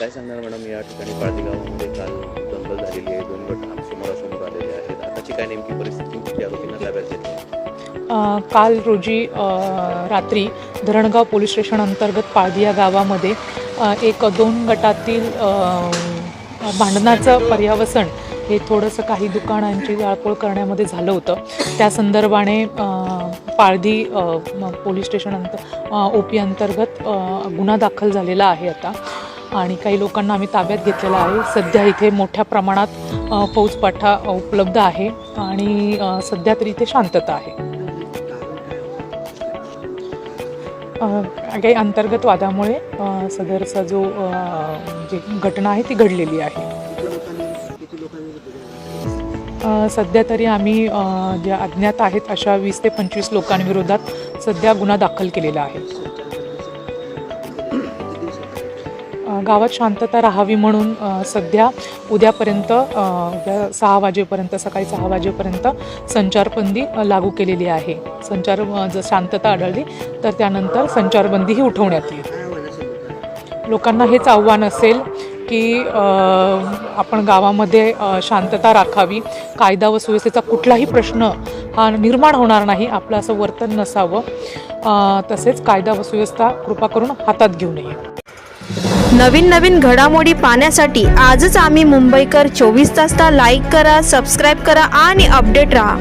काय सांगणार मॅडम, या ठिकाणी पाळधी गावामध्ये काल दंगल झालेली आहे, दोन गट समोरासमोर आलेले आहेत. आताची काय नेमकी परिस्थिती, किती आरोपींना ताब्यात घेतली? काल रोजी रात्री धरणगाव पोलीस स्टेशन अंतर्गत पाळधी या गावामध्ये एक दोन गटातील भांडणाचं पर्यावसन हे थोडंसं काही दुकानांची जाळपोळ करण्यामध्ये झालं होतं. त्या संदर्भाने पाळधी पोलीस स्टेशन OP अंतर्गत गुन्हा दाखल झालेला आहे आता, आणि काही लोकांना आम्ही ताब्यात घेतलेला आहे. सध्या इथे मोठ्या प्रमाणात फौजपाठा उपलब्ध आहे आणि सध्या तरी इथे शांतता आहे. काही अंतर्गत वादामुळे सदरचा जो जी घटना आहे ती घडलेली आहे. सध्या तरी आम्ही ज्या अज्ञात आहेत अशा 20 ते 25 लोकांविरोधात सध्या गुन्हा दाखल केलेला आहे. गावात शांतता राहावी म्हणून सध्या उद्यापर्यंत उद्या 6 वाजेपर्यंत, सकाळी 6 वाजेपर्यंत संचारबंदी लागू केलेली आहे. जर शांतता आढळली तर त्यानंतर संचारबंदीही उठवण्यात येईल. लोकांना हेच आव्हान असेल की आपण गावामध्ये शांतता राखावी, कायदा व सुव्यवस्थेचा कुठलाही प्रश्न हा निर्माण होणार नाही, आपलं असं वर्तन नसावं. तसेच कायदा व सुव्यवस्था कृपा करून हातात घेऊ नये. नवीन घडामोडी पाहण्यासाठी आजच आम्ही मुंबईकर 24 तासला लाईक करा, सबस्क्राईब करा आणि अपडेट रहा.